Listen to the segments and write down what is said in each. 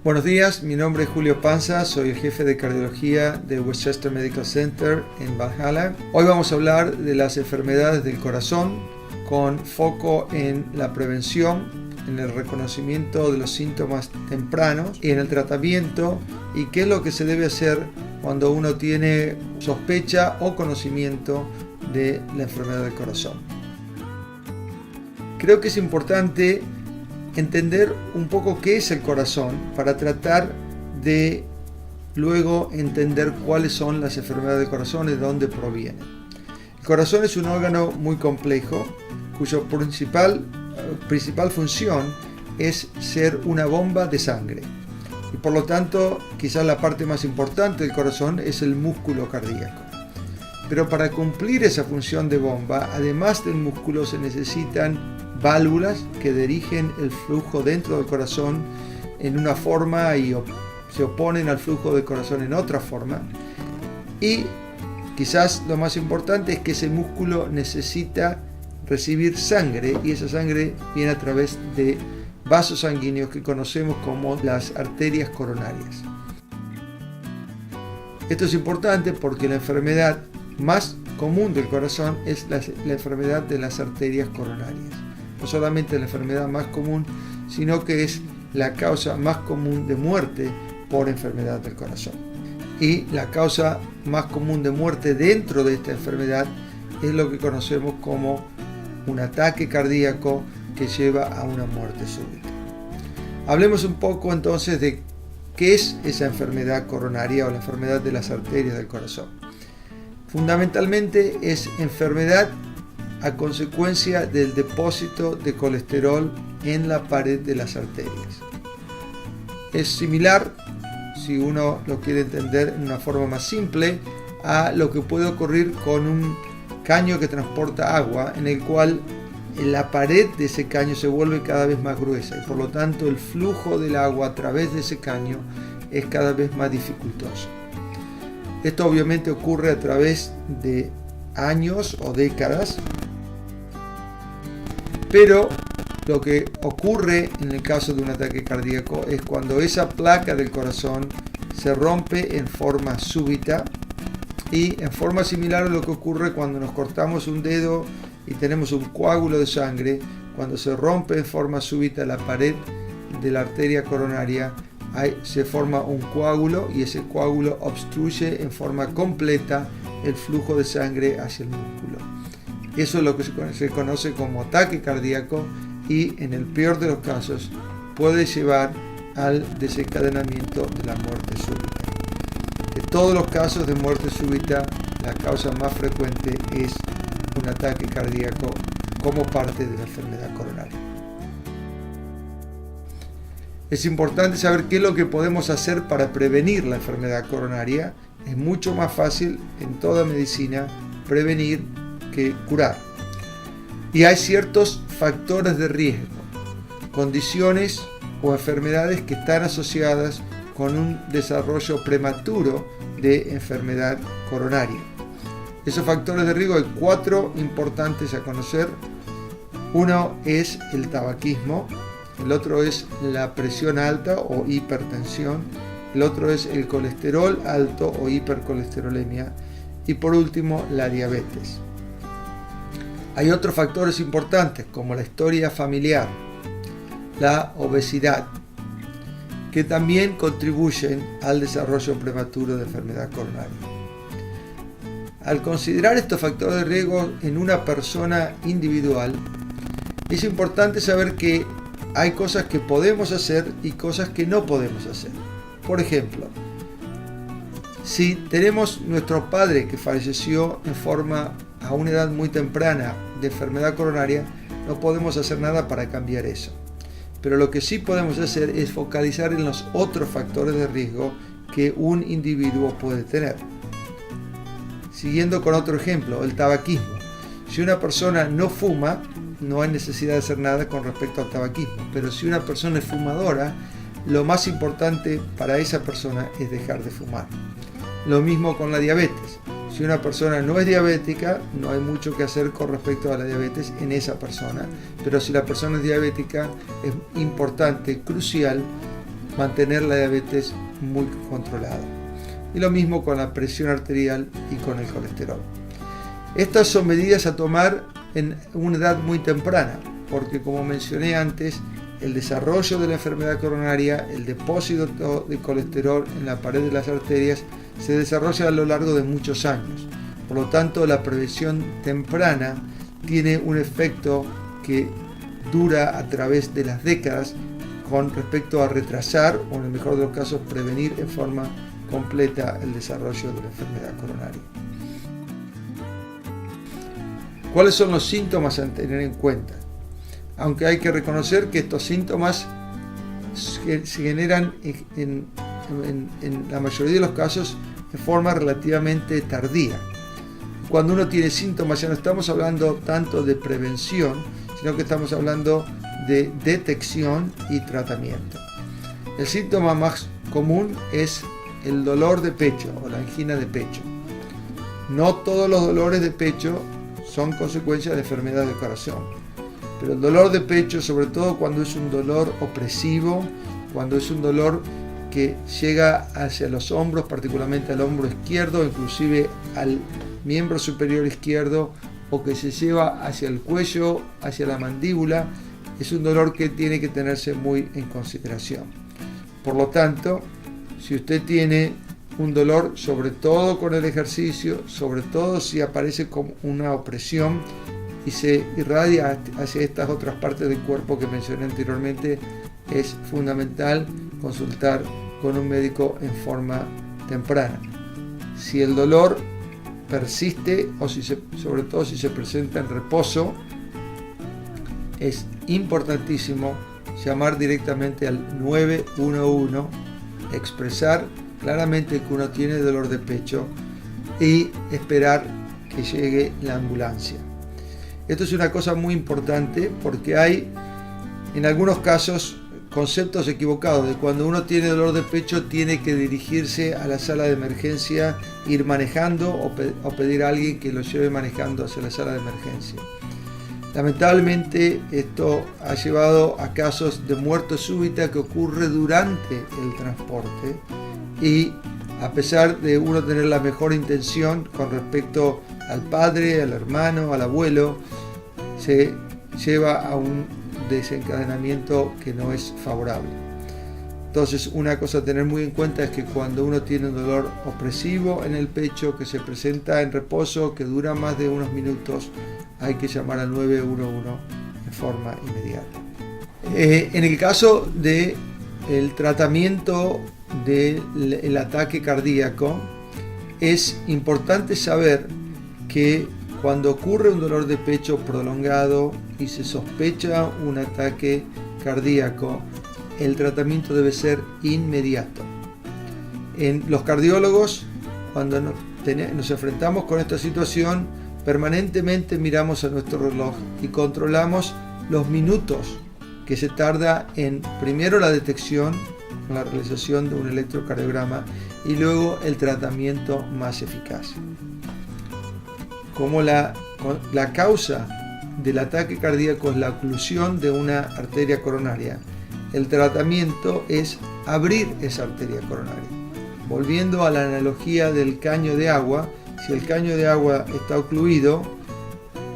Buenos días, mi nombre es Julio Panza, soy el jefe de cardiología de Westchester Medical Center en Valhalla. Hoy vamos a hablar de las enfermedades del corazón con foco en la prevención, en el reconocimiento de los síntomas tempranos y en el tratamiento y qué es lo que se debe hacer cuando uno tiene sospecha o conocimiento de la enfermedad del corazón. Creo que es importante entender un poco qué es el corazón para tratar de luego entender cuáles son las enfermedades del corazón y de dónde provienen. El corazón es un órgano muy complejo cuya principal función es ser una bomba de sangre y por lo tanto quizás la parte más importante del corazón es el músculo cardíaco. Pero para cumplir esa función de bomba, además del músculo se necesitan válvulas que dirigen el flujo dentro del corazón en una forma y se oponen al flujo del corazón en otra forma. Y quizás lo más importante es que ese músculo necesita recibir sangre y esa sangre viene a través de vasos sanguíneos que conocemos como las arterias coronarias. Esto es importante porque la enfermedad más común del corazón es la enfermedad de las arterias coronarias. No solamente la enfermedad más común, sino que es la causa más común de muerte por enfermedad del corazón. Y la causa más común de muerte dentro de esta enfermedad es lo que conocemos como un ataque cardíaco que lleva a una muerte súbita. Hablemos un poco entonces de qué es esa enfermedad coronaria o la enfermedad de las arterias del corazón. Fundamentalmente es enfermedad a consecuencia del depósito de colesterol en la pared de las arterias. Es similar, si uno lo quiere entender en una forma más simple, a lo que puede ocurrir con un caño que transporta agua, en el cual la pared de ese caño se vuelve cada vez más gruesa y por lo tanto el flujo del agua a través de ese caño es cada vez más dificultoso. Esto obviamente ocurre a través de años o décadas, pero lo que ocurre en el caso de un ataque cardíaco es cuando esa placa del corazón se rompe en forma súbita y en forma similar a lo que ocurre cuando nos cortamos un dedo y tenemos un coágulo de sangre. Cuando se rompe en forma súbita la pared de la arteria coronaria, se forma un coágulo y ese coágulo obstruye en forma completa el flujo de sangre hacia el músculo. Eso es lo que se conoce como ataque cardíaco y en el peor de los casos puede llevar al desencadenamiento de la muerte súbita. De todos los casos de muerte súbita, la causa más frecuente es un ataque cardíaco como parte de la enfermedad coronaria. Es importante saber qué es lo que podemos hacer para prevenir la enfermedad coronaria. Es mucho más fácil en toda medicina prevenir que curar. Y hay ciertos factores de riesgo, condiciones o enfermedades que están asociadas con un desarrollo prematuro de enfermedad coronaria. Esos factores de riesgo hay 4 importantes a conocer. Uno es el tabaquismo, el otro es la presión alta o hipertensión, el otro es el colesterol alto o hipercolesterolemia y por último la diabetes. Hay otros factores importantes como la historia familiar, la obesidad, que también contribuyen al desarrollo prematuro de enfermedad coronaria. Al considerar estos factores de riesgo en una persona individual, es importante saber que hay cosas que podemos hacer y cosas que no podemos hacer. Por ejemplo, si tenemos nuestro padre que falleció a una edad muy temprana de enfermedad coronaria, no podemos hacer nada para cambiar eso. Pero lo que sí podemos hacer es focalizar en los otros factores de riesgo que un individuo puede tener. Siguiendo con otro ejemplo, el tabaquismo. Si una persona no fuma, no hay necesidad de hacer nada con respecto al tabaquismo. Pero si una persona es fumadora, lo más importante para esa persona es dejar de fumar. Lo mismo con la diabetes. Si una persona no es diabética, no hay mucho que hacer con respecto a la diabetes en esa persona. Pero si la persona es diabética, es importante, crucial, mantener la diabetes muy controlada. Y lo mismo con la presión arterial y con el colesterol. Estas son medidas a tomar en una edad muy temprana, porque como mencioné antes, el desarrollo de la enfermedad coronaria, el depósito de colesterol en la pared de las arterias, se desarrolla a lo largo de muchos años. Por lo tanto, la prevención temprana tiene un efecto que dura a través de las décadas con respecto a retrasar, o en el mejor de los casos, prevenir en forma completa el desarrollo de la enfermedad coronaria. ¿Cuáles son los síntomas a tener en cuenta? Aunque hay que reconocer que estos síntomas se generan en la mayoría de los casos de forma relativamente tardía. Cuando uno tiene síntomas ya no estamos hablando tanto de prevención, sino que estamos hablando de detección y tratamiento. El síntoma más común es el dolor de pecho o la angina de pecho. No todos los dolores de pecho son consecuencia de enfermedad del corazón, pero el dolor de pecho, sobre todo cuando es un dolor opresivo, cuando es un dolor que llega hacia los hombros, particularmente al hombro izquierdo, inclusive al miembro superior izquierdo, o que se lleva hacia el cuello, hacia la mandíbula, es un dolor que tiene que tenerse muy en consideración. Por lo tanto, si usted tiene un dolor, sobre todo con el ejercicio, sobre todo si aparece como una opresión y se irradia hacia estas otras partes del cuerpo que mencioné anteriormente, es fundamental consultar con un médico en forma temprana. Si el dolor persiste o sobre todo si se presenta en reposo, es importantísimo llamar directamente al 911, expresar claramente que uno tiene dolor de pecho y esperar que llegue la ambulancia. Esto es una cosa muy importante porque hay en algunos casos conceptos equivocados de cuando uno tiene dolor de pecho tiene que dirigirse a la sala de emergencia, ir manejando o pedir a alguien que lo lleve manejando hacia la sala de emergencia. Lamentablemente esto ha llevado a casos de muerte súbita que ocurre durante el transporte y a pesar de uno tener la mejor intención con respecto al padre, al hermano, al abuelo, se lleva a un desencadenamiento que no es favorable. Entonces, una cosa a tener muy en cuenta es que cuando uno tiene un dolor opresivo en el pecho que se presenta en reposo, que dura más de unos minutos, hay que llamar al 911 de forma inmediata. En el caso del tratamiento del ataque cardíaco, es importante saber que cuando ocurre un dolor de pecho prolongado y se sospecha un ataque cardíaco, el tratamiento debe ser inmediato. En los cardiólogos, cuando nos enfrentamos con esta situación, permanentemente miramos a nuestro reloj y controlamos los minutos que se tarda en primero la detección, la realización de un electrocardiograma y luego el tratamiento más eficaz. Como la causa del ataque cardíaco es la oclusión de una arteria coronaria, el tratamiento es abrir esa arteria coronaria. Volviendo a la analogía del caño de agua, si el caño de agua está ocluido,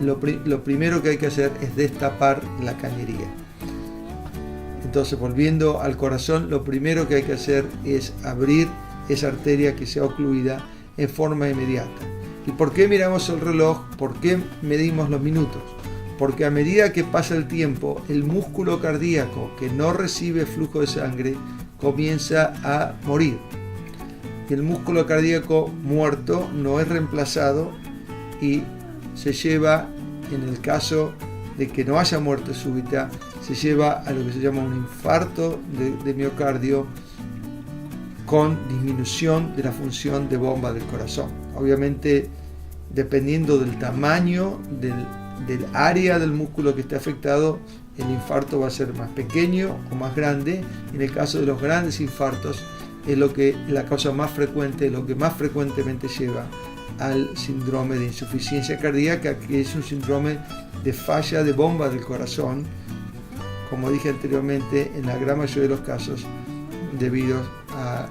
lo primero que hay que hacer es destapar la cañería. Entonces, volviendo al corazón, lo primero que hay que hacer es abrir esa arteria que sea ocluida en forma inmediata. ¿Y por qué miramos el reloj? ¿Por qué medimos los minutos? Porque a medida que pasa el tiempo, el músculo cardíaco que no recibe flujo de sangre comienza a morir. Y el músculo cardíaco muerto no es reemplazado y se lleva, en el caso de que no haya muerte súbita, se lleva a lo que se llama un infarto de miocardio con disminución de la función de bomba del corazón. Obviamente, dependiendo del tamaño del área del músculo que esté afectado, el infarto va a ser más pequeño o más grande. En el caso de los grandes infartos, es la causa más frecuente, lo que más frecuentemente lleva al síndrome de insuficiencia cardíaca, que es un síndrome de falla de bomba del corazón. Como dije anteriormente, en la gran mayoría de los casos debidos a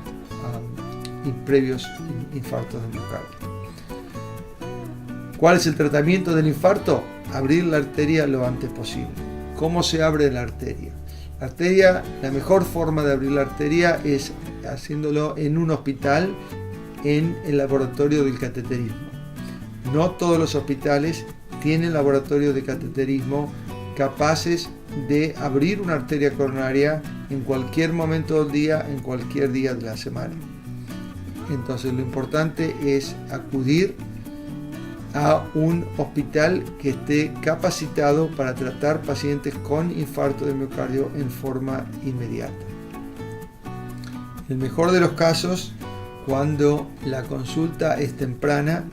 previos infartos de miocardio. ¿Cuál es el tratamiento del infarto? Abrir la arteria lo antes posible. ¿Cómo se abre la arteria? La mejor forma de abrir la arteria es haciéndolo en un hospital, en el laboratorio del cateterismo. No todos los hospitales tienen laboratorio de cateterismo capaces de abrir una arteria coronaria en cualquier momento del día, en cualquier día de la semana. Entonces lo importante es acudir a un hospital que esté capacitado para tratar pacientes con infarto de miocardio en forma inmediata. El mejor de los casos, cuando la consulta es temprana,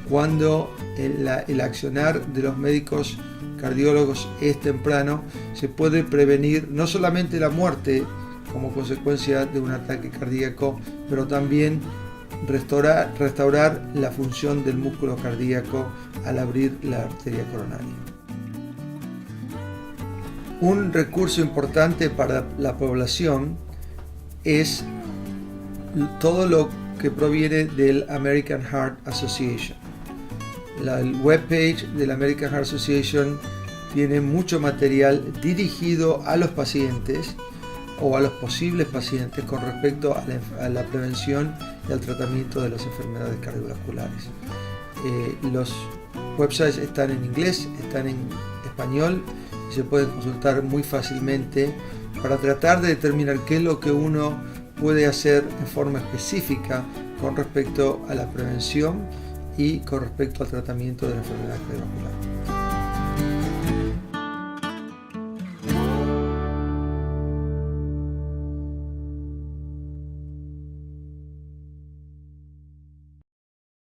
cuando el accionar de los médicos cardiólogos es temprano, se puede prevenir no solamente la muerte como consecuencia de un ataque cardíaco, pero también restaurar la función del músculo cardíaco al abrir la arteria coronaria. Un recurso importante para la población es todo lo que proviene del American Heart Association. La webpage de la American Heart Association tiene mucho material dirigido a los pacientes o a los posibles pacientes con respecto a la prevención y al tratamiento de las enfermedades cardiovasculares. Los websites están en inglés, están en español y se pueden consultar muy fácilmente para tratar de determinar qué es lo que uno puede hacer en forma específica con respecto a la prevención y con respecto al tratamiento de la enfermedad cardiovascular.